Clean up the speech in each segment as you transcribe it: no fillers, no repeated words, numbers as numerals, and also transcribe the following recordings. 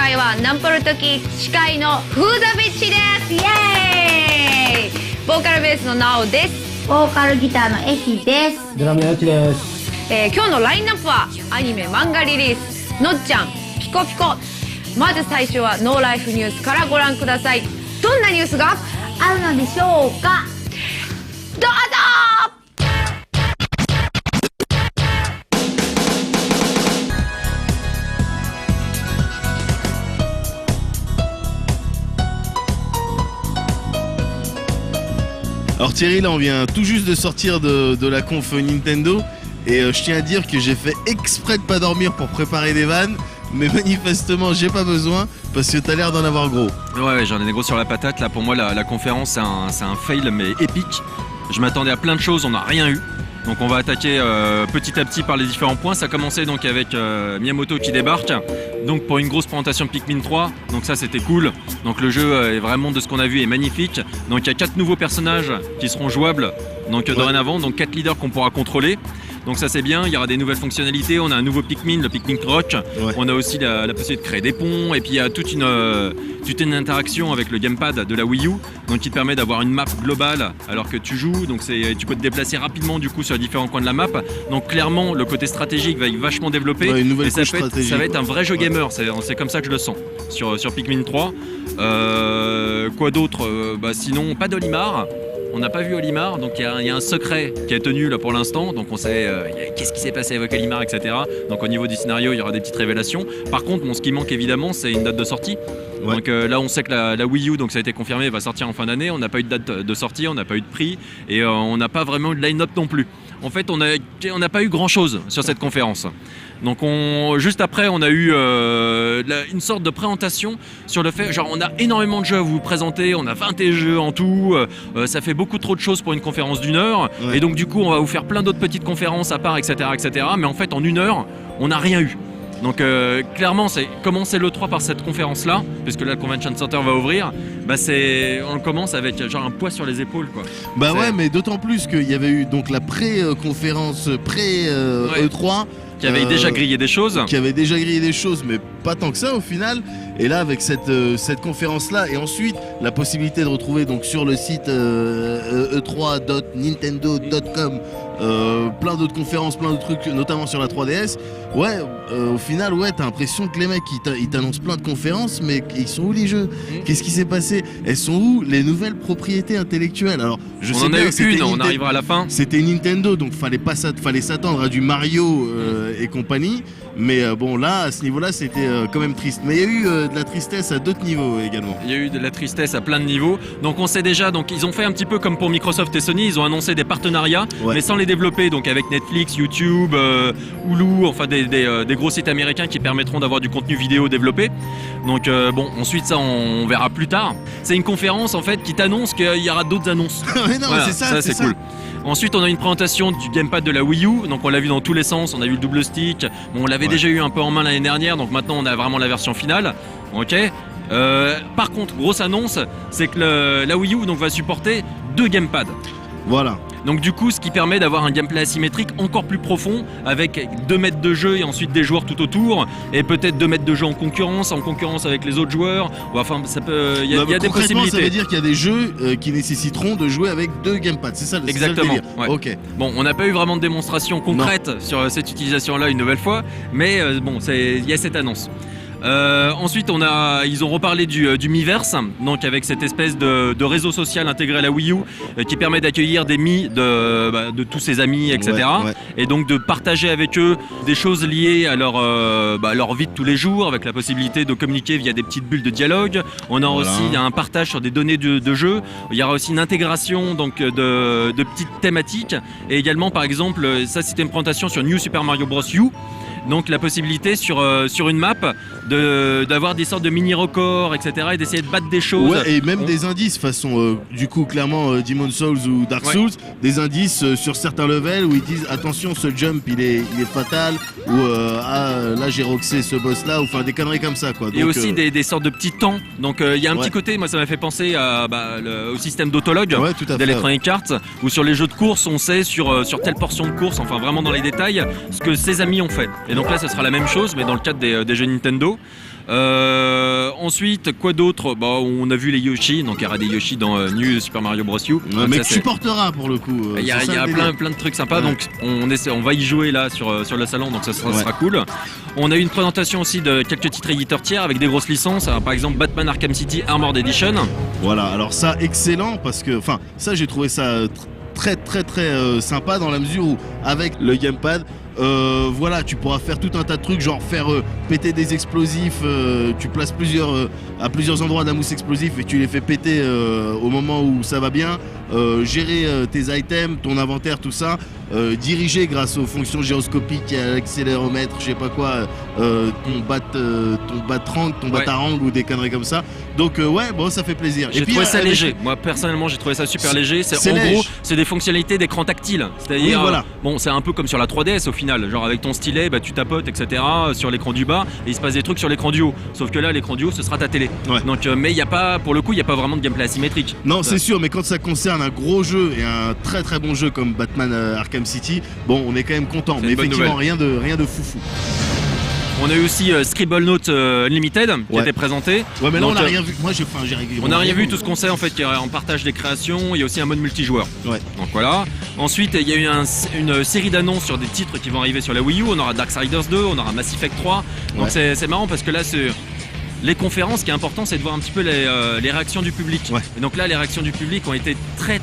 会はナンポル時司会のフーザビッチです。イエーイ。ボーカルベースのナオです。ボーカルギターのエヒです。ドラムのヨチです。今日のラインナップはアニメ漫画リリースのっちゃんピコピコ。まず最初はノーライフニュースからご覧ください。どんなニュースがあるのでしょうか。どうぞ。Alors Thierry, là on vient tout juste de sortir de la conf Nintendo et je tiens à dire que j'ai fait exprès de pas dormir pour préparer des vannes, mais manifestement j'ai pas besoin parce que t'as l'air d'en avoir gros. Ouais, j'en ai des gros sur la patate. Là pour moi la conférence c'est un fail mais épique. Je m'attendais à plein de choses, on n'a rien eu. Donc on va attaquer petit à petit par les différents points. Ça a commencé donc avec Miyamoto qui débarque, donc pour une grosse présentation de Pikmin 3. Donc ça c'était cool. Donc le jeu est vraiment, de ce qu'on a vu, est magnifique. Donc il y a 4 nouveaux personnages qui seront jouables donc dorénavant, donc 4 leaders qu'on pourra contrôler. Donc ça c'est bien, il y aura des nouvelles fonctionnalités, on a un nouveau Pikmin, le Pikmin Rock, on a aussi la possibilité de créer des ponts, et puis il y a toute une interaction avec le gamepad de la Wii U, donc qui te permet d'avoir une map globale alors que tu joues, donc tu peux te déplacer rapidement du coup sur les différents coins de la map, donc clairement le côté stratégique va être vachement développé, et ça va être un vrai jeu gamer, c'est comme ça que je le sens sur Pikmin 3. Quoi d'autre, sinon pas d'Olimar. On n'a pas vu Olimar, donc il y a un secret qui est tenu là pour l'instant, donc on sait qu'est-ce qui s'est passé avec Olimar, etc. Donc au niveau du scénario, il y aura des petites révélations. Par contre, ce qui manque évidemment, c'est une date de sortie. Ouais. Donc là, on sait que la Wii U, donc ça a été confirmé, va sortir en fin d'année. On n'a pas eu de date de sortie, on n'a pas eu de prix, et on n'a pas vraiment eu de line-up non plus. En fait, on n'a pas eu grand-chose sur cette conférence. Donc juste après, on a eu une sorte de présentation sur le fait, genre on a énormément de jeux à vous présenter, on a 21 jeux en tout, ça fait beaucoup trop de choses pour une conférence d'1 heure, et donc du coup on va vous faire plein d'autres petites conférences à part, etc. mais en fait en 1 heure, on n'a rien eu. Donc clairement, c'est commencer l'E3 par cette conférence-là, puisque là le Convention Center va ouvrir, on commence avec genre un poids sur les épaules, quoi. Ouais, mais d'autant plus qu'il y avait eu donc la pré-conférence, E3, qui avait déjà grillé des choses. Mais pas tant que ça au final. Et là, avec cette conférence-là, et ensuite la possibilité de retrouver donc sur le site e3.nintendo.com plein d'autres conférences, plein d'autres trucs, notamment sur la 3DS. Au final, t'as l'impression que les mecs ils t'annoncent plein de conférences, mais ils sont où les jeux? Qu'est-ce qui s'est passé? Elles sont où les nouvelles propriétés intellectuelles? Alors, on en a eu une, on arrivera à la fin. C'était Nintendo, donc fallait s'attendre à du Mario et compagnie. Mais là, à ce niveau-là, c'était quand même triste. Mais il y a eu de la tristesse à d'autres niveaux également. Il y a eu de la tristesse à plein de niveaux. Donc on sait déjà, donc ils ont fait un petit peu comme pour Microsoft et Sony, ils ont annoncé des partenariats, mais sans les développer, donc avec Netflix, YouTube, Hulu, enfin des gros sites américains qui permettront d'avoir du contenu vidéo développé. Donc ensuite ça on verra plus tard. C'est une conférence en fait qui t'annonce qu'il y aura d'autres annonces. C'est ça, c'est cool. Ensuite, on a une présentation du gamepad de la Wii U, donc on l'a vu dans tous les sens, on a vu le double stick, on l'avait déjà eu un peu en main l'année dernière, donc maintenant on a vraiment la version finale. Ok. Par contre, grosse annonce, c'est que la Wii U donc, va supporter 2 gamepads. Voilà. Donc du coup, ce qui permet d'avoir un gameplay asymétrique encore plus profond, avec 2 mètres de jeu et ensuite des joueurs tout autour, et peut-être 2 mètres de jeu en concurrence avec les autres joueurs. Enfin, ça peut, il y a des possibilités. Ça veut dire qu'il y a des jeux qui nécessiteront de jouer avec 2 gamepads. C'est ça. Exactement. Ça le délire. Ok. Bon, on n'a pas eu vraiment de démonstration concrète sur cette utilisation-là une nouvelle fois, mais il y a cette annonce. Ensuite, ils ont reparlé du Miiverse, donc avec cette espèce de réseau social intégré à la Wii U qui permet d'accueillir des Mii de tous ses amis, etc. Et donc de partager avec eux des choses liées à leur vie de tous les jours, avec la possibilité de communiquer via des petites bulles de dialogue. On a aussi un partage sur des données de jeu. Il y aura aussi une intégration donc de petites thématiques, et également par exemple, ça c'était une présentation sur New Super Mario Bros. U. Donc la possibilité sur une map d'avoir des sortes de mini-records, etc. et d'essayer de battre des choses. Et même des indices façon du coup clairement Demon's Souls ou Dark Souls, des indices sur certains levels où ils disent attention, ce jump il est fatal, ou là j'ai roxé ce boss là, ou enfin des conneries comme ça, quoi. Donc, et aussi des sortes de petits temps. Donc il y a un petit côté, moi ça m'a fait penser au système d'autologue d'Electronic Arts, où sur les jeux de course on sait sur telle portion de course, enfin vraiment dans les détails, ce que ses amis ont fait. Et donc là, ce sera la même chose, mais dans le cadre des jeux Nintendo. Ensuite, quoi d'autre? On a vu les Yoshi, donc il y aura des Yoshi dans New Super Mario Bros. U. Mais que tu porteras pour le coup. Il y a plein de trucs sympas, donc on va y jouer là sur le salon, donc ça sera cool. On a eu une présentation aussi de quelques titres éditeurs tiers avec des grosses licences, par exemple Batman Arkham City Armored Edition. Voilà, alors ça, excellent, parce que, ça j'ai trouvé ça très sympa dans la mesure où, avec le gamepad, tu pourras faire tout un tas de trucs, genre faire péter des explosifs, tu places à plusieurs endroits de la mousse explosive et tu les fais péter au moment où ça va bien, gérer tes items, ton inventaire, tout ça, diriger grâce aux fonctions gyroscopiques, à l'accéléromètre, je sais pas quoi, ton bat-rank, ton batarang ou des conneries comme ça. Donc ça fait plaisir. J'ai trouvé ça léger. Moi personnellement, j'ai trouvé ça super léger. En gros, c'est des fonctionnalités d'écran tactile. C'est-à-dire, c'est un peu comme sur la 3DS au final. Genre avec ton stylet, tu tapotes, etc. sur l'écran du bas et il se passe des trucs sur l'écran du haut. Sauf que là, l'écran du haut, ce sera ta télé. Ouais. Donc, mais il y a pas, pour le coup, il y a pas vraiment de gameplay asymétrique. Non, c'est sûr. Mais quand ça concerne un gros jeu et un très bon jeu comme Batman Arkham City, on est quand même content. Mais effectivement, rien de foufou. On a eu aussi Scribblenauts Unlimited qui a été présenté. Ouais, mais là on n'a rien vu. Moi j'ai On n'a rien vu, tout ce qu'on sait en fait, qu'il y a en partage des créations, il y a aussi un mode multijoueur. Ouais. Donc voilà. Ensuite, il y a eu une série d'annonces sur des titres qui vont arriver sur la Wii U. On aura Darksiders 2, on aura Mass Effect 3. Donc c'est marrant parce que là, les conférences, ce qui est important, c'est de voir un petit peu les réactions du public. Ouais. Et donc là, les réactions du public ont été très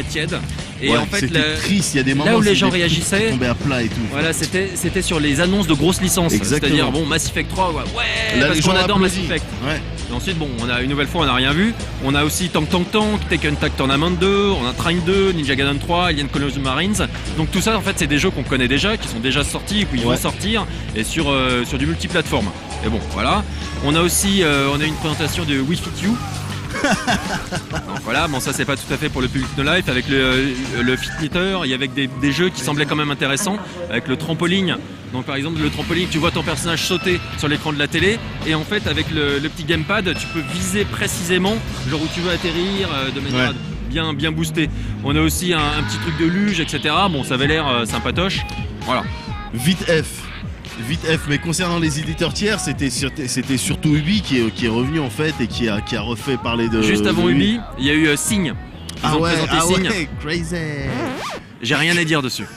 tièdes. Et en fait, c'était triste. Il y a des moments là où les gens réagissaient, tombaient à plat et tout. Voilà, c'était sur les annonces de grosses licences. C'est-à-dire Mass Effect 3, là, parce qu'on adore Mass Effect. Ouais. Et ensuite, on a une nouvelle fois, on n'a rien vu. On a aussi Tank, Tekken Tag Tournament 2, on a Train 2, Ninja Gaiden 3, Alien Colonial Marines. Donc tout ça, en fait, c'est des jeux qu'on connaît déjà, qui sont déjà sortis, qui vont sortir, et sur du multiplateforme. Et voilà. On a aussi on a une présentation de Wii Fit You. Donc voilà, ça c'est pas tout à fait pour le public de Life. Avec le Fit Meter, il y avait des jeux qui semblaient quand même intéressants, avec le trampoline. Donc par exemple le trampoline, tu vois ton personnage sauter sur l'écran de la télé, et en fait avec le petit gamepad, tu peux viser précisément genre où tu veux atterrir de manière bien boostée. On a aussi un petit truc de luge, etc. Ça avait l'air sympatoche. Voilà. Vite F, mais concernant les éditeurs tiers, c'était surtout Ubi qui est revenu en fait et qui a refait parler de. Juste avant Ubi, il y a eu Signe. Ils ont présenté Signe. Crazy. J'ai rien à dire dessus.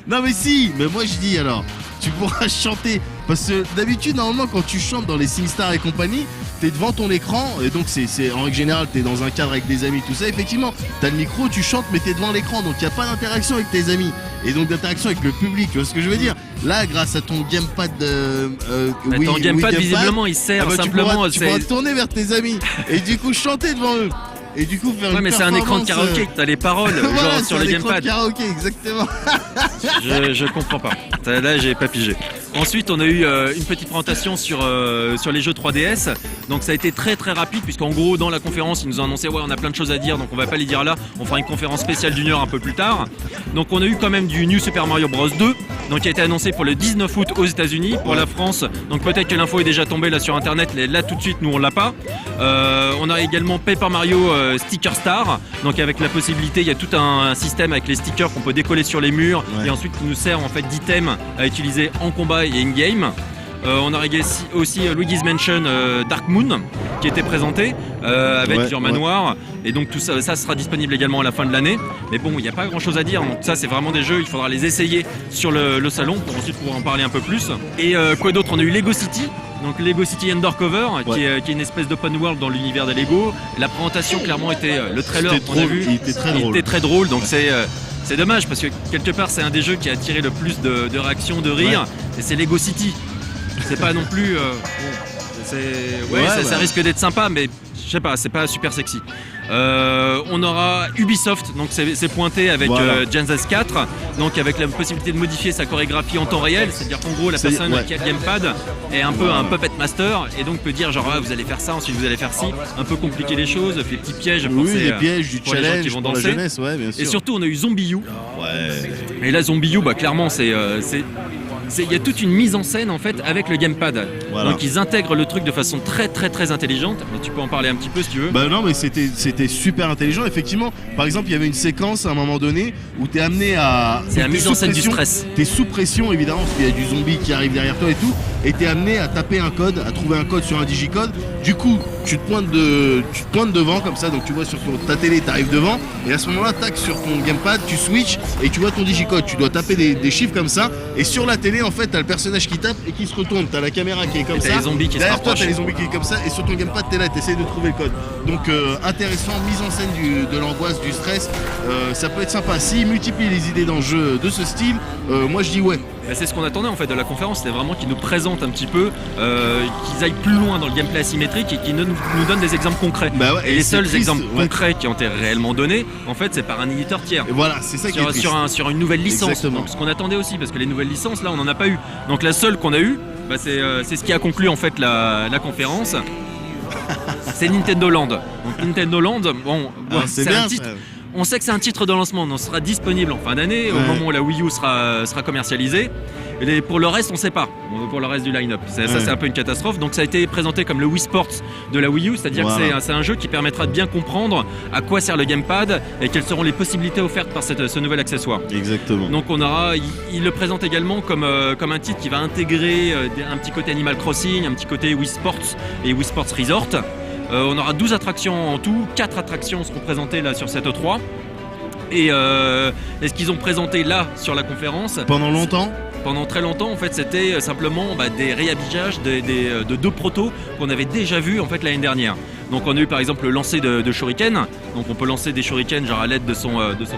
Non mais si, mais moi je dis alors, tu pourras chanter. Parce que d'habitude, normalement, quand tu chantes dans les SingStar et compagnie, t'es devant ton écran, et donc c'est en règle générale, t'es dans un cadre avec des amis, tout ça. Effectivement, t'as le micro, tu chantes, mais t'es devant l'écran, donc il n'y a pas d'interaction avec tes amis, et donc d'interaction avec le public. Tu vois ce que je veux dire? Là, grâce à ton gamepad, ton gamepad, visiblement, il sert simplement. Tu pourras te tourner vers tes amis, et du coup chanter devant eux. Et du coup, faire une mais c'est un écran de karaoké, t'as les paroles, voilà, genre sur le gamepad. C'est un écran de karaoké, exactement. Je comprends pas. Là, j'ai pas pigé. Ensuite, on a eu une petite présentation sur les jeux 3DS. Donc ça a été très rapide, puisqu'en gros, dans la conférence, ils nous ont annoncé on a plein de choses à dire, donc on va pas les dire là. On fera une conférence spéciale d'1 heure un peu plus tard. Donc on a eu quand même du New Super Mario Bros 2, donc qui a été annoncé pour le 19 août aux États-Unis, pour la France. Donc peut-être que l'info est déjà tombée là sur internet, mais là tout de suite, nous on l'a pas. On a également Paper Mario Sticker Star, donc avec la possibilité, il y a tout un système avec les stickers qu'on peut décoller sur les murs, et ensuite qui nous sert en fait d'items à utiliser en combat et in-game. On a aussi Luigi's Mansion Dark Moon qui était présenté avec sur Manoir, et donc tout ça sera disponible également à la fin de l'année. Mais il n'y a pas grand chose à dire, donc ça c'est vraiment des jeux, il faudra les essayer sur le salon pour ensuite pouvoir en parler un peu plus. Et quoi d'autre? On a eu Lego City. Donc Lego City Undercover, qui est une espèce d'open world dans l'univers des Lego. La présentation clairement était le trailer qu'on a vu. Il était très drôle. Donc c'est dommage parce que quelque part c'est un des jeux qui a attiré le plus de réactions, de rires, et c'est Lego City. C'est pas non plus. Ça risque d'être sympa, mais je sais pas, c'est pas super sexy. On aura Ubisoft, donc c'est pointé avec Gen Z 4, donc avec la possibilité de modifier sa chorégraphie en temps réel, c'est-à-dire qu'en gros la personne qui a le gamepad est un peu un puppet master, et donc peut dire genre vous allez faire ça, ensuite vous allez faire ci, un peu compliquer les choses, fait des petits pièges pour les pièges du pour challenge les gens qui vont pour danser. La jeunesse, bien sûr. Et surtout on a eu Zombie U. Et là Zombie U, clairement c'est il y a toute une mise en scène en fait avec le gamepad. Voilà. Donc ils intègrent le truc de façon très très très intelligente. Mais tu peux en parler un petit peu si tu veux. Bah non, mais c'était super intelligent. Effectivement, par exemple, il y avait une séquence à un moment donné où t'es amené à. C'est la t'es mise sous en scène du pression, stress. T'es sous pression évidemment parce qu'il y a du zombie qui arrive derrière toi et tout, et t'es amené à taper un code, à trouver un code sur un digicode. Du coup, tu te pointes devant comme ça, donc tu vois sur ta télé, t'arrives devant, et à ce moment-là, tac, sur ton gamepad, tu switches et tu vois ton digicode. Tu dois taper des chiffres comme ça, et sur la télé, en fait, t'as le personnage qui tape et qui se retourne. T'as la caméra qui est comme Et ça. t'as les zombies qui se derrière toi, rapprochent. t'as les zombies qui est comme ça, et sur ton gamepad, t'es là, t'essayes de trouver le code. Donc intéressant, mise en scène de l'angoisse, du stress, ça peut être sympa. S'ils multiplient les idées dans le jeu de ce style, moi je dis ouais. Bah, c'est ce qu'on attendait en fait de la conférence, c'était vraiment qu'ils nous présentent un petit peu, qu'ils aillent plus loin dans le gameplay asymétrique et qu'ils nous donnent des exemples concrets. Bah ouais, et les c'est seuls triste, exemples ouais. concrets qui ont été réellement donnés, en fait, c'est par un éditeur tiers. Et voilà, c'est ça qui est triste. Sur une nouvelle licence. Exactement. Donc, ce qu'on attendait aussi, parce que les nouvelles licences, là, on n'en a pas eu. Donc la seule qu'on a eue, bah, c'est ce qui a conclu en fait la conférence. C'est Nintendo Land. Donc Nintendo Land, bon, Ah, c'est un bien. titre. On sait que c'est un titre de lancement, donc sera disponible en fin d'année, au Ouais. moment où la Wii U sera commercialisée. Et pour le reste, on ne sait pas. Pour le reste du line-up. Ça, Ouais. c'est un peu une catastrophe. Donc ça a été présenté comme le Wii Sports de la Wii U, c'est-à-dire Voilà. que c'est un jeu qui permettra de bien comprendre à quoi sert le gamepad et quelles seront les possibilités offertes par ce nouvel accessoire. Exactement. Donc il le présente également comme un titre qui va intégrer un petit côté Animal Crossing, un petit côté Wii Sports et Wii Sports Resort. On aura 12 attractions en tout, 4 attractions seront présentées là sur cette E3. Et ce qu'ils ont présenté là sur la conférence, Pendant longtemps, pendant très longtemps en fait c'était simplement des réhabillages de deux protos qu'on avait déjà vus en fait l'année dernière. Donc on a eu par exemple le lancer de shuriken, donc on peut lancer des shurikens genre à l'aide de son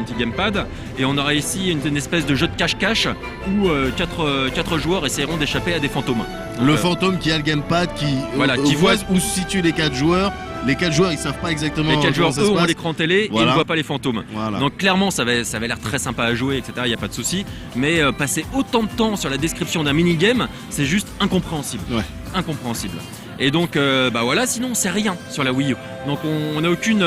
petit gamepad, et on aura ici une espèce de jeu de cache-cache où 4 joueurs essaieront d'échapper à des fantômes. Donc, le fantôme qui a le gamepad qui voit voit où se situent les 4 joueurs. Les 4 joueurs, ils savent pas exactement les 4 comment joueurs ça eux se ont passe. l'écran télé, Voilà. ils ne voient pas les fantômes. Voilà. Donc clairement ça avait l'air très sympa à jouer, etc. Il n'y a pas de souci. Mais passer autant de temps sur la description d'un minigame, c'est juste incompréhensible. Ouais. Incompréhensible. Et donc voilà, sinon c'est rien sur la Wii U. Donc on n'a aucune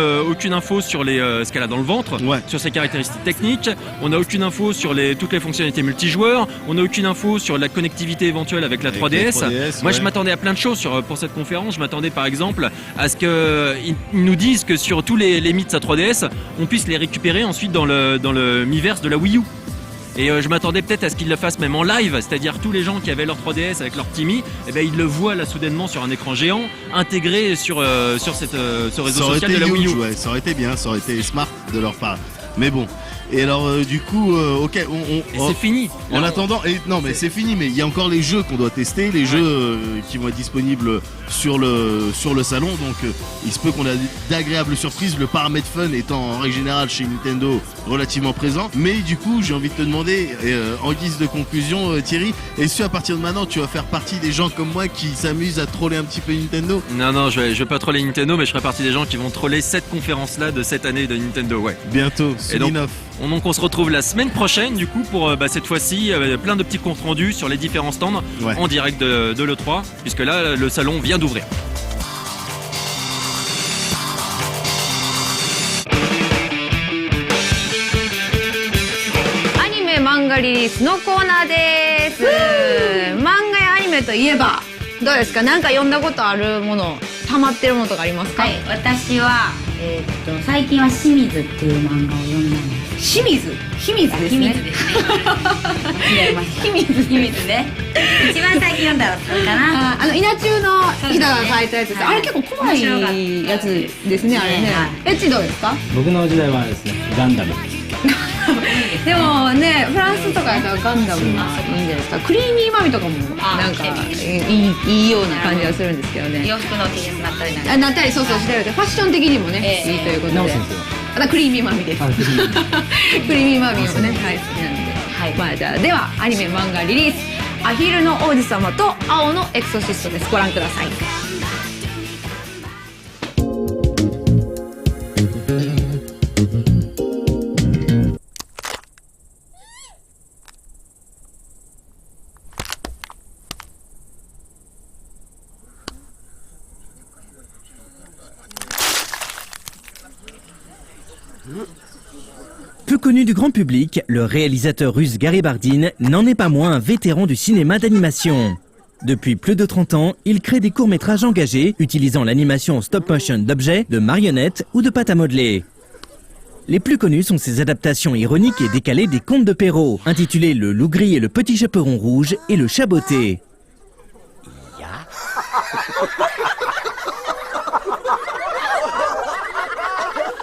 info sur ce qu'elle a dans le ventre, Ouais. sur ses caractéristiques techniques. On n'a aucune info sur toutes les fonctionnalités multijoueurs. On n'a aucune info sur la connectivité éventuelle avec la Avec 3DS. la 3DS, Moi ouais. je m'attendais à plein de choses pour cette conférence. Je m'attendais par exemple à ce qu'ils nous disent que sur tous les mythes à 3DS, on puisse les récupérer ensuite dans le Miiverse de la Wii U. Et je m'attendais peut-être à ce qu'ils le fassent même en live, c'est-à-dire tous les gens qui avaient leur 3DS avec leur Timmy, eh ben, ils le voient là soudainement sur un écran géant, intégré sur ce réseau Ça aurait social été de la Wii U. huge, ouais, ça aurait été bien, ça aurait été smart de leur part. Mais bon. Et alors du coup, ok, Et c'est fini. En Là, attendant, non mais c'est fini, mais il y a encore les jeux qu'on doit tester, les jeux qui vont être disponibles sur le salon, donc il se peut qu'on ait d'agréables surprises, le paramètre fun étant en règle générale chez Nintendo relativement présent. Mais du coup, j'ai envie de te demander, en guise de conclusion, Thierry, est-ce qu'à partir de maintenant, tu vas faire partie des gens comme moi qui s'amusent à troller un petit peu Nintendo? Non, je vais pas troller Nintendo, mais je ferai partie des gens qui vont troller cette conférence-là de cette année de Nintendo, ouais. Bientôt, Et donc, soon enough. Donc on se retrouve la semaine prochaine du coup pour cette fois-ci plein de petits comptes rendus sur les différents stands Ouais. en direct de l'E3, puisque là le salon vient d'ouvrir.アニメ漫画リリースのコーナーです漫画やアニメといえばどうですか、なんか読んだことあるもの、ハマってるものとかありますか？はい、私は、最近は清水っていう漫画を読んだんです。清水ですね。清水ですね。違います。清水ね。一番最近読んだのそれかな。稲中の日田が書いたやつです、はいあれ結構怖いやつですね、あれね。はいエッチどうですか？僕の時代はですねガンダムでもね、フランスとかやったらガンダムがいいんじゃないですか。クリーミーマミとかもなんかいいような感じがするんですけどね。洋服の T シャツだったりなんか。あなったりそうしてるで、ファッション的にもね、いいということで。直すんですよあとクリーミーマミです。あクリーミーマミもね、はい、好きなんで。はい、まあじゃあではアニメ漫画リリース、アヒルの王子様と青のエクソシストです。ご覧ください。ぷく connu du grand public, le réalisateur russe Gary Bardin n'en est pas moins un vétéran du cinéma d'animation. Depuis plus de 30 ans, il crée des courts-métrages engagés utilisant l'animation stop-motion d'objets, de marionnettes ou de pâte à modeler. Les plus connus sont ses adaptations ironiques et décalées des contes de Perrault, intitulés Le Loup Gris et le Petit Chaperon Rouge et Le Chat Botté.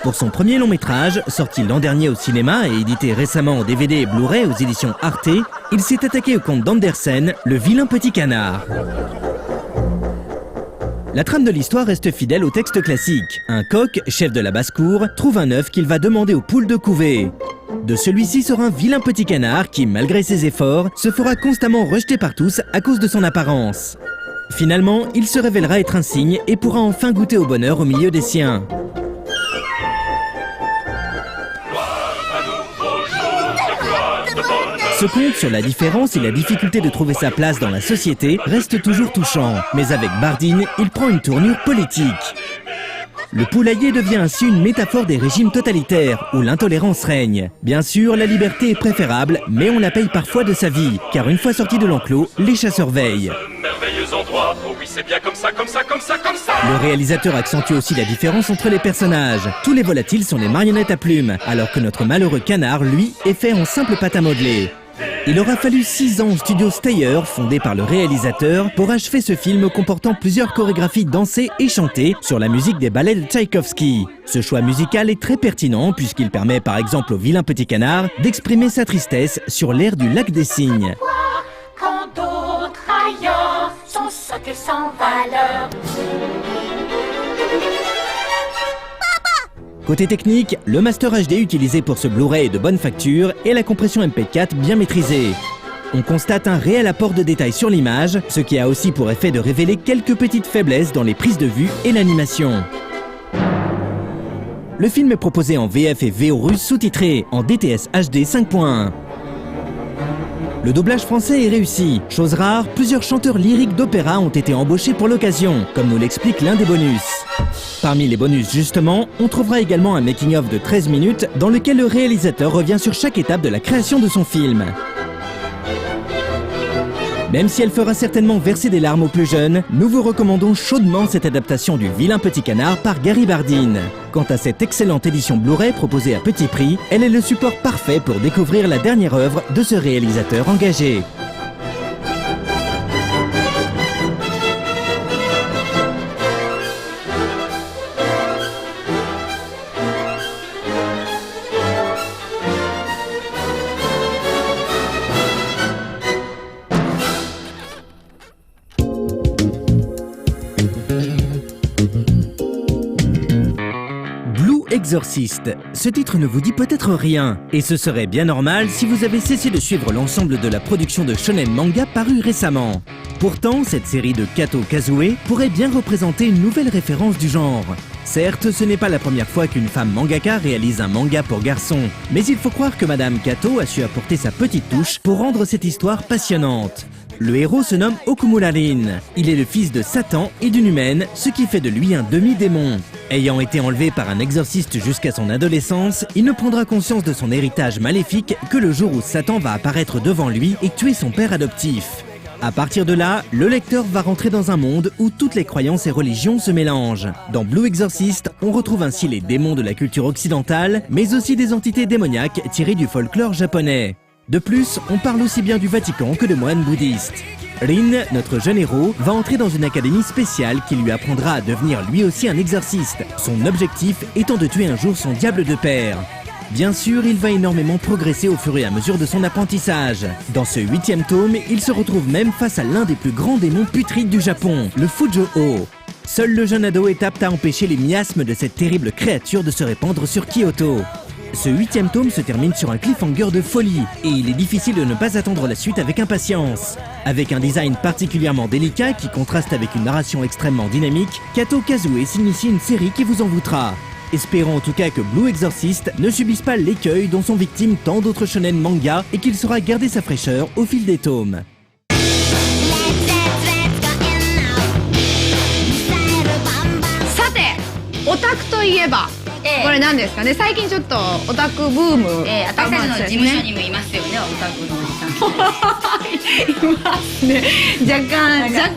Pour son premier long métrage, sorti l'an dernier au cinéma et édité récemment en DVD et Blu-ray aux éditions Arte, il s'est attaqué au conte d'Andersen, Le Vilain Petit Canard. La trame de l'histoire reste fidèle au texte classique. Un coq, chef de la basse-cour, trouve un œuf qu'il va demander aux poules de couver. De celui-ci sort un vilain petit canard qui, malgré ses efforts, se fera constamment rejeter par tous à cause de son apparence. Finalement, il se révélera être un cygne et pourra enfin goûter au bonheur au milieu des siens. Ce conte sur la différence et la difficulté de trouver sa place dans la société reste toujours touchant, mais avec Bardin, il prend une tournure politique. Le poulailler devient ainsi une métaphore des régimes totalitaires, où l'intolérance règne. Bien sûr, la liberté est préférable, mais on la paye parfois de sa vie, car une fois sorti de l'enclos, les chasseurs veillent. Le réalisateur accentue aussi la différence entre les personnages. Tous les volatiles sont des marionnettes à plumes, alors que notre malheureux canard, lui, est fait en simple pâte à modeler. Il aura fallu 6 ans au studio Steyer, fondé par le réalisateur, pour achever ce film comportant plusieurs chorégraphies dansées et chantées sur la musique des ballets de Tchaïkovski. Ce choix musical est très pertinent puisqu'il permet par exemple au vilain petit canard d'exprimer sa tristesse sur l'air du lac des cygnes. Quand d'autres ailleurs sont sottes et sans valeur. Côté technique, le Master HD utilisé pour ce Blu-ray est de bonne facture et la compression MP4 bien maîtrisée. On constate un réel apport de détails sur l'image, ce qui a aussi pour effet de révéler quelques petites faiblesses dans les prises de vue et l'animation. Le film est proposé en VF et VO russe sous-titré en DTS HD 5.1. Le doublage français est réussi. Chose rare, plusieurs chanteurs lyriques d'opéra ont été embauchés pour l'occasion, comme nous l'explique l'un des bonus. Parmi les bonus justement, on trouvera également un making-of de 13 minutes dans lequel le réalisateur revient sur chaque étape de la création de son film. Même si elle fera certainement verser des larmes aux plus jeunes, nous vous recommandons chaudement cette adaptation du Vilain Petit Canard par Gary Bardin. Quant à cette excellente édition Blu-ray proposée à petit prix, elle est le support parfait pour découvrir la dernière œuvre de ce réalisateur engagé. Exorciste. Ce titre ne vous dit peut-être rien, et ce serait bien normal si vous avez cessé de suivre l'ensemble de la production de shonen manga parue récemment. Pourtant, cette série de Kato Kazue pourrait bien représenter une nouvelle référence du genre. Certes, ce n'est pas la première fois qu'une femme mangaka réalise un manga pour garçons, mais il faut croire que Madame Kato a su apporter sa petite touche pour rendre cette histoire passionnante. Le héros se nomme Okumurarin. Il est le fils de Satan et d'une humaine, ce qui fait de lui un demi-démon. Ayant été enlevé par un exorciste jusqu'à son adolescence, il ne prendra conscience de son héritage maléfique que le jour où Satan va apparaître devant lui et tuer son père adoptif. À partir de là, le lecteur va rentrer dans un monde où toutes les croyances et religions se mélangent. Dans Blue Exorcist, on retrouve ainsi les démons de la culture occidentale, mais aussi des entités démoniaques tirées du folklore japonais. De plus, on parle aussi bien du Vatican que de moines bouddhistes. Rin, notre jeune héros, va entrer dans une académie spéciale qui lui apprendra à devenir lui aussi un exorciste, son objectif étant de tuer un jour son diable de père. Bien sûr, il va énormément progresser au fur et à mesure de son apprentissage. Dans ce 8e tome, il se retrouve même face à l'un des plus grands démons putrides du Japon, le Fujo-Oh. Seul le jeune ado est apte à empêcher les miasmes de cette terrible créature de se répandre sur Kyoto. Ce 8e tome se termine sur un cliffhanger de folie, et il est difficile de ne pas attendre la suite avec impatience. Avec un design particulièrement délicat qui contraste avec une narration extrêmement dynamique, Kato Kazue s'initie une série qui vous envoûtera. Espérons en tout cas que Blue Exorcist ne subisse pas l'écueil dont sont victimes tant d'autres shonen manga et qu'il saura garder sa fraîcheur au fil des tomes. さて、オタクといえばこれ何ですかね、最近ちょっとオタクブーム私たちの事務所にもいますよね、オタクのおじさん。いますね。若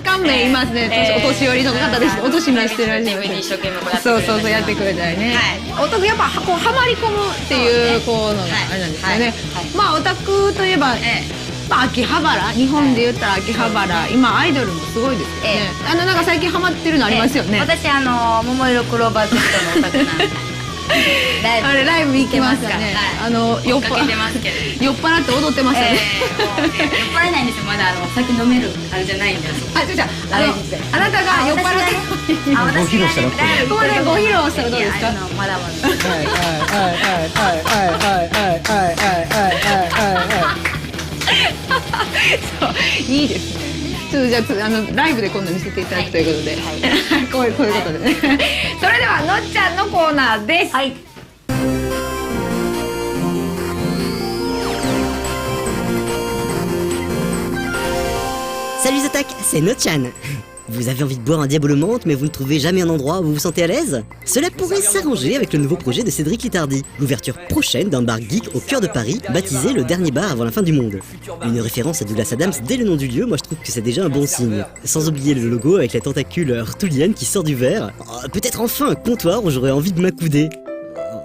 干名いますね。お年寄りの方です。お年召してらっしゃる。一生懸命こうやってくれる。そうやってくれたりね。オタクやっぱこうハマり込むっていうこうのがあれなんですよね。まあオタクといえば。まあ、秋葉原、日本で言ったら秋葉原、今アイドルもすごいですよね。なんか最近ハマってるのありますよね。私桃色クローバー Z のオタクなんで。あれライブ行きますかね。酔っ払って踊ってましたね。酔っ払えないんですよ、まだ酒飲めるあれじゃないんで。あなたが酔っ払ってご披露したらここでご披露したらどうですか。まだまだ。そういいですね。ちょっとじゃあライブで今度見せていただくということで、こういうことでね。それではのっちゃんのコーナーです。はい。Salut les attaques, c'est Nochan. Vous avez envie de boire un Diabolo menthe, mais vous ne trouvez jamais un endroit où vous vous sentez à l'aise? Cela pourrait s'arranger avec le nouveau projet de Cédric Littardi, l'ouverture prochaine d'un bar geek au cœur de Paris, baptisé le dernier bar avant la fin du monde. Une référence à Douglas Adams dès le nom du lieu, moi je trouve que c'est déjà un bon signe. Sans oublier le logo avec la tentacule rtulienne qui sort du verre. Oh, peut-être enfin un comptoir où j'aurais envie de m'accouder.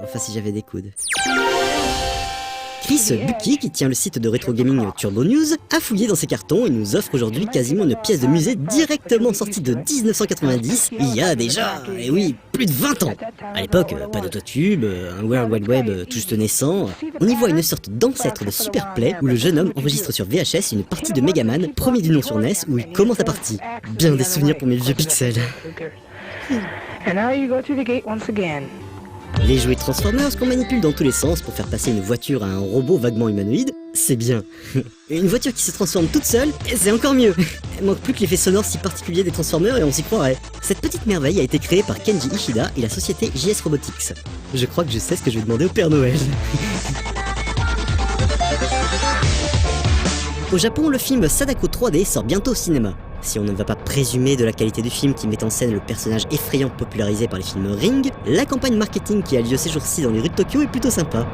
Enfin si j'avais des coudes. Chris Bucky, qui tient le site de rétro gaming Turbo News, a fouillé dans ses cartons et nous offre aujourd'hui quasiment une pièce de musée directement sortie de 1990, il y a déjà, et oui, plus de 20 ans. À l'époque, pas d'autotube, un World Wide Web tout juste naissant, on y voit une sorte d'ancêtre de Super Play où le jeune homme enregistre sur VHS une partie de Megaman, premier du nom sur NES, où il commence la partie. Bien des souvenirs pour mes vieux pixels. Les jouets Transformers qu'on manipule dans tous les sens pour faire passer une voiture à un robot vaguement humanoïde, c'est bien. Une voiture qui se transforme toute seule, c'est encore mieux. Il manque plus que l'effet sonore si particulier des Transformers et on s'y croirait. Cette petite merveille a été créée par Kenji Ishida et la société JS Robotics. Je crois que je sais ce que je vais demander au Père Noël. Au Japon, le film Sadako 3D sort bientôt au cinéma. Si on ne va pas présumer de la qualité du film qui met en scène le personnage effrayant popularisé par les films Ring, la campagne marketing qui a lieu ces jours-ci dans les rues de Tokyo est plutôt sympa.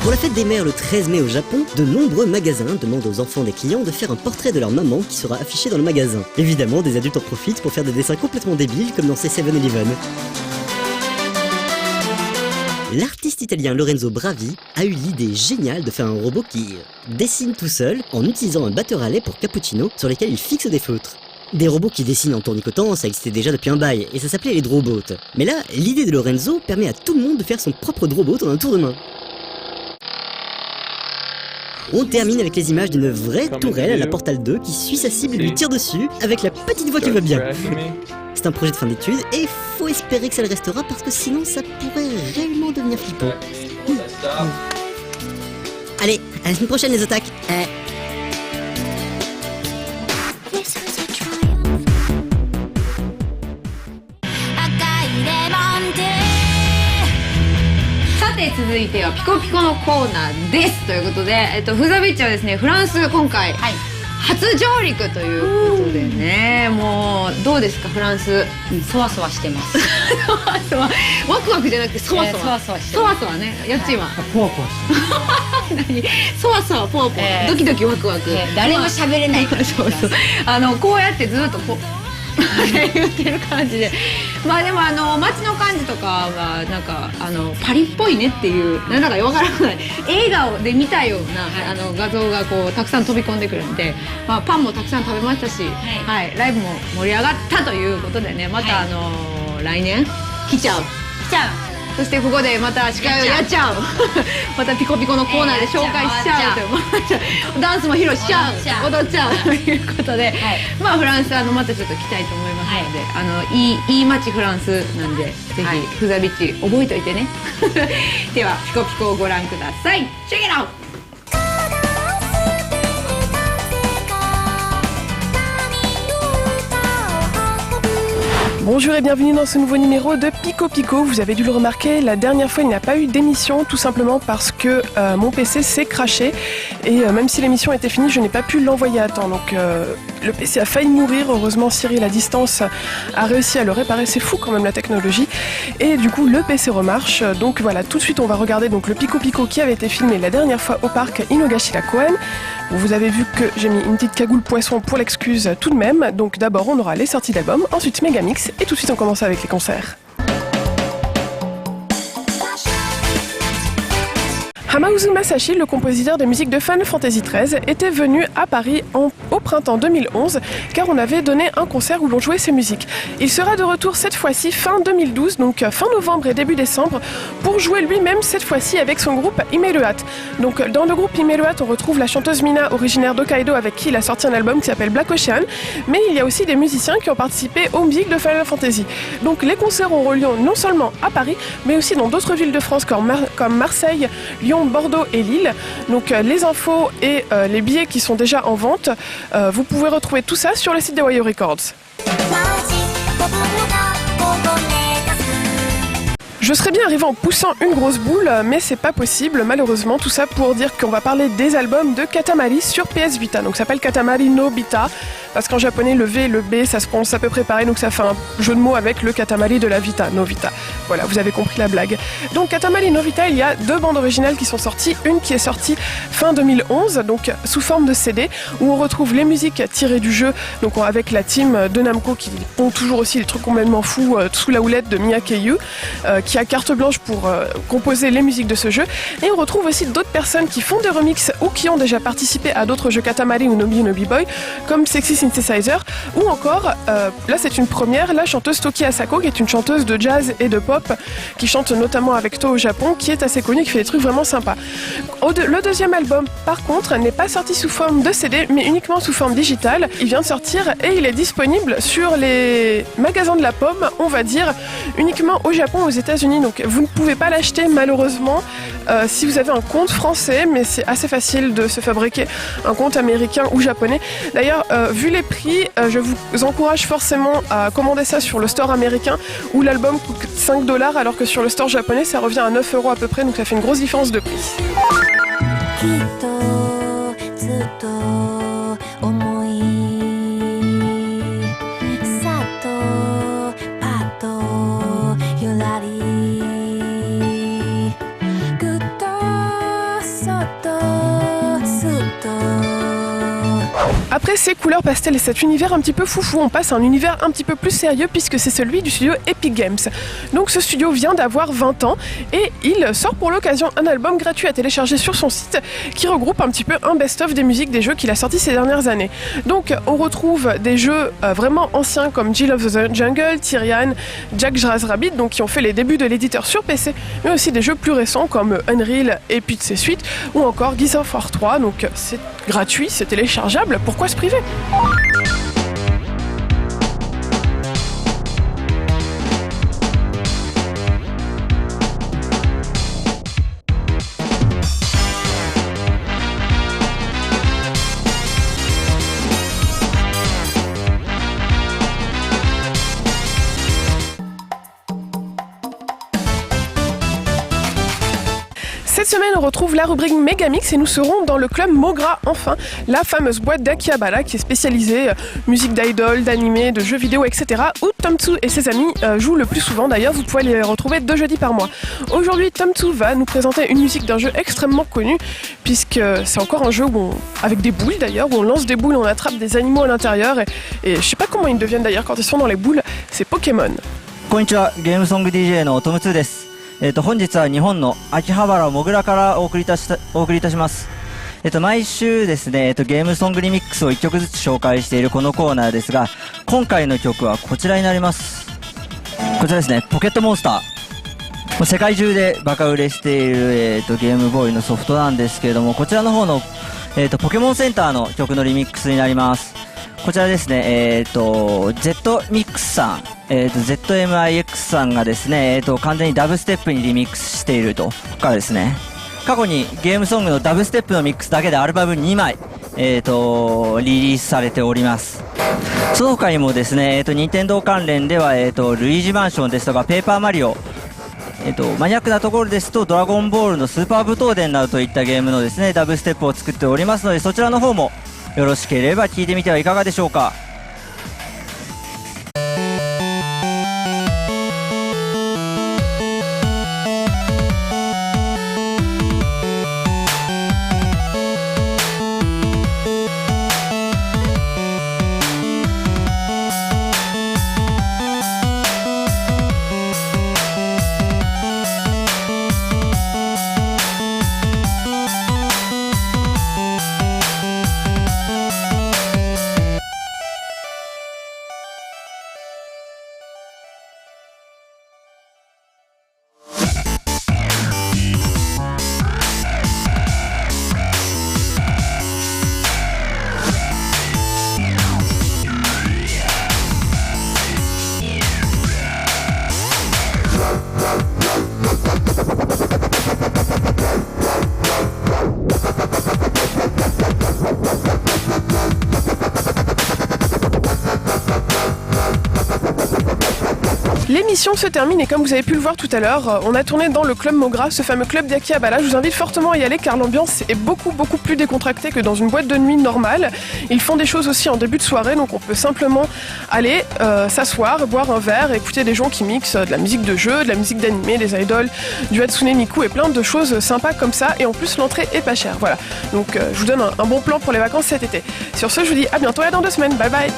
Pour la fête des mères le 13 mai au Japon, de nombreux magasins demandent aux enfants des clients de faire un portrait de leur maman qui sera affiché dans le magasin. Évidemment, des adultes en profitent pour faire des dessins complètement débiles comme dans ces 7-Eleven. L'artiste italien Lorenzo Bravi a eu l'idée géniale de faire un robot qui dessine tout seul en utilisant un batteur à lait pour cappuccino sur lesquels il fixe des feutres. Des robots qui dessinent en tournicotant, ça existait déjà depuis un bail, et ça s'appelait les Drobots. Mais là, l'idée de Lorenzo permet à tout le monde de faire son propre Drobot en un tour de main. On termine avec les images d'une vraie tourelle à la Portal 2 qui suit sa cible et lui tire dessus avec la petite voix qui va bien. C'est un projet de fin d'études et faut espérer que ça le restera parce que sinon ça pourrait réellement devenir flippant. Allez, à la semaine prochaine les otaques.さて続いてはピコピコのコーナーですということで、フザビッチはですねフランス今回、初上陸ということでね、もうどうですかフランス。そわそわしてます。ワクワクじゃなくてそわそわ。そわそわね。やっちーは。ポワポワして何？そわそわポワポワ。ドキドキワクワク。誰も喋れないから。そうそう。こうやってずっとこう。言ってる感じで、まあでも街の感じとかはなんかパリっぽいねっていうなんだかわからない映画で見たような画像がこうたくさん飛び込んでくるんで、まあパンもたくさん食べましたし、はい、ライブも盛り上がったということでね、また来年来ちゃう。そしてここでまた司会をやっちゃうまたピコピコのコーナーで紹介しちゃうというダンスも披露しちゃう踊っちゃうということで、まあフランスまたちょっと来たいと思いますので、いい街フランスなんでぜひフザビッチ覚えておいてねではピコピコをご覧ください。チェケラオ Bonjour et bienvenue dans ce nouveau numéro de Pico Pico. Vous avez dû le remarquer, la dernière fois il n'y a pas eu d'émission tout simplement parce que mon PC s'est crashé et même si l'émission était finie, je n'ai pas pu l'envoyer à temps. Donc le PC a failli mourir. Heureusement Cyril à distance a réussi à le réparer. C'est fou quand même la technologie. Et du coup le PC remarche. Donc voilà, tout de suite on va regarder donc le Pico Pico qui avait été filmé la dernière fois au parc Inogashira-Koen. Vous avez vu que j'ai mis une petite cagoule poisson pour l'excuse tout de même. Donc d'abord on aura les sorties d'albums, ensuite Megamix et tout de suite on commence avec les concerts. Hamauzu Masashi, le compositeur de musique de Final Fantasy XIII, était venu à Paris au printemps 2011 car on avait donné un concert où l'on jouait ses musiques. Il sera de retour cette fois-ci fin 2012, donc fin novembre et début décembre, pour jouer lui-même cette fois-ci avec son groupe Imeruat. Donc dans le groupe Imeruat, on retrouve la chanteuse Mina, originaire d'Hokkaido, avec qui il a sorti un album qui s'appelle Black Ocean, mais il y a aussi des musiciens qui ont participé aux musiques de Final Fantasy. Donc les concerts auront lieu non seulement à Paris, mais aussi dans d'autres villes de France comme Marseille, Lyon, Bordeaux et Lille. Donc les infos et les billets qui sont déjà en vente, vous pouvez retrouver tout ça sur le site de Wayo Records. Je serais bien arrivé en poussant une grosse boule, mais c'est pas possible malheureusement. Tout ça pour dire qu'on va parler des albums de Katamari sur PS Vita. Donc ça s'appelle Katamari no Vita, parce qu'en japonais le V et le B ça se prononce à peu près pareil, donc ça fait un jeu de mots avec le Katamari de la Vita, no Vita. Voilà, vous avez compris la blague. Donc Katamari no Vita, il y a 2 bandes originales qui sont sorties. Une qui est sortie fin 2011, donc sous forme de CD, où on retrouve les musiques tirées du jeu, donc avec la team de Namco qui font toujours aussi des trucs complètement fous sous la houlette de Miyake-yu, qui a carte blanche pour composer les musiques de ce jeu. Et on retrouve aussi d'autres personnes qui font des remixes ou qui ont déjà participé à d'autres jeux Katamari ou Nobi Nobi Boy, comme Sexy Synthesizer, ou encore, là c'est une première, la chanteuse Toki Asako, qui est une chanteuse de jazz et de pop, qui chante notamment avec To au Japon, qui est assez connue, qui fait des trucs vraiment sympas. Le deuxième album, par contre, n'est pas sorti sous forme de CD, mais uniquement sous forme digitale. Il vient de sortir et il est disponible sur les magasins de la pomme, on va dire, uniquement au Japon, aux États-Unis. Donc vous ne pouvez pas l'acheter malheureusement si vous avez un compte français, mais c'est assez facile de se fabriquer un compte américain ou japonais. D'ailleurs, vu les prix, je vous encourage forcément à commander ça sur le store américain où l'album coûte 5$ alors que sur le store japonais ça revient à 9€ à peu près, donc ça fait une grosse différence de prix. Après ces couleurs pastel et cet univers un petit peu foufou, on passe à un univers un petit peu plus sérieux puisque c'est celui du studio Epic Games. Donc ce studio vient d'avoir 20 ans et il sort pour l'occasion un album gratuit à télécharger sur son site qui regroupe un petit peu un best-of des musiques des jeux qu'il a sortis ces dernières années. Donc on retrouve des jeux vraiment anciens comme Jill of the Jungle, Tyrian, Jack Jraz Rabbit, donc qui ont fait les débuts de l'éditeur sur PC, mais aussi des jeux plus récents comme Unreal et puis de ses suites, ou encore Gears of War 3, donc c'est gratuit, c'est téléchargeable, pourquoi se priver ? Cette semaine, on retrouve la rubrique Megamix et nous serons dans le club Mogra, enfin, la fameuse boîte d'Akihabara qui est spécialisée musique d'idol, d'animé, de jeux vidéo, etc. où Tom2 et ses amis jouent le plus souvent. D'ailleurs, vous pouvez les retrouver 2 jeudis par mois. Aujourd'hui, Tom2 va nous présenter une musique d'un jeu extrêmement connu, puisque c'est encore un jeu où avec des boules d'ailleurs, où on lance des boules, on attrape des animaux à l'intérieur, et je sais pas comment ils deviennent d'ailleurs quand ils sont dans les boules, c'est Pokémon. Konnichiwa, Game Song DJ の Tom2 です。本日は日本の秋葉原もぐらからお送りいたします。毎週ですね、ゲームソングリミックスを1曲ずつ紹介しているこのコーナーですが、今回の曲はこちらになります。こちらですね、ポケットモンスター。世界中でバカ売れしている、ゲームボーイのソフトなんですけれども、こちらの方の、ポケモンセンターの曲のリミックスになります。こちらですね、ZMix さん、ZMIX さんがですね、完全にダブステップにリミックスしているとからですね、過去にゲームソングのダブステップのミックスだけでアルバム2枚、リリースされております。その他にもですね、任天堂関連では、ルイージマンションですとかペーパーマリオ、マニアックなところですとドラゴンボールのスーパー武闘伝などといったゲームのですねダブステップを作っておりますので、そちらの方もよろしければ聞いてみてはいかがでしょうか。L'émission se termine et comme vous avez pu le voir tout à l'heure, on a tourné dans le club Mogra, ce fameux club d'Akihabara. Je vous invite fortement à y aller car l'ambiance est beaucoup plus décontractée que dans une boîte de nuit normale. Ils font des choses aussi en début de soirée, donc on peut simplement aller s'asseoir, boire un verre, écouter des gens qui mixent de la musique de jeu, de la musique d'animé, des idoles, du Hatsune Miku et plein de choses sympas comme ça. Et en plus l'entrée est pas chère, voilà. Donc je vous donne un bon plan pour les vacances cet été. Sur ce, je vous dis à bientôt et à dans 2 semaines. Bye bye.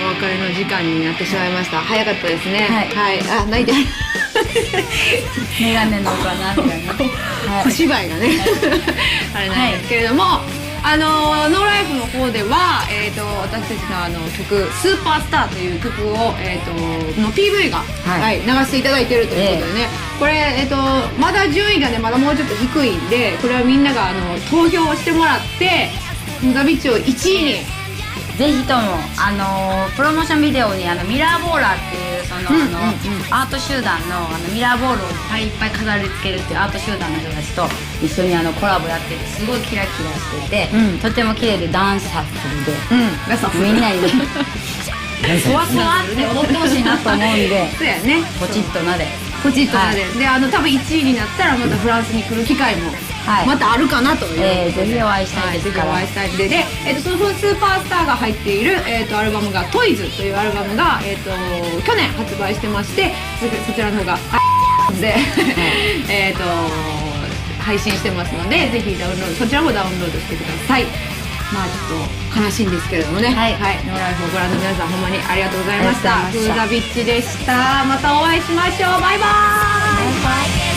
お別れの時間になってしまいました。早かったですね。はい。あ、泣いてる。メガネのかなみたいな。小芝居がね。あれなんですけれども、ノーライフの方では、私たちの曲「スーパースター」という曲を、の PV が、流していただいているということでね、これ、まだ順位がねまだもうちょっと低いんで、これはみんなが投票をしてもらってザビッチを1位にぜひともプロモーションビデオにミラーボーラーっていうその、アート集団のミラーボールをいっぱい飾り付けるっていうアート集団の人たちと一緒にコラボやってて、すごいキラキラしてて、とても綺麗でダンスハッスルで、みんなにねそわそわって踊ってほしいなと思うんでそうやね、ポチッとなでポチッとなで、で多分1位になったらまたフランスに来る機会もまたあるかなという、ぜひお会いしたいですから、お会いしたいで、そのスーパースターが入っている、アルバムがトイズというアルバムが、去年発売してまして、そちらの方がで配信してますので、ぜひそちらもダウンロードしてください。まあちょっと悲しいんですけれどもね、はい、ノーライフをご覧の皆さんほんまにありがとうございました。フーザビッチでした。またお会いしましょう。バイバーイ。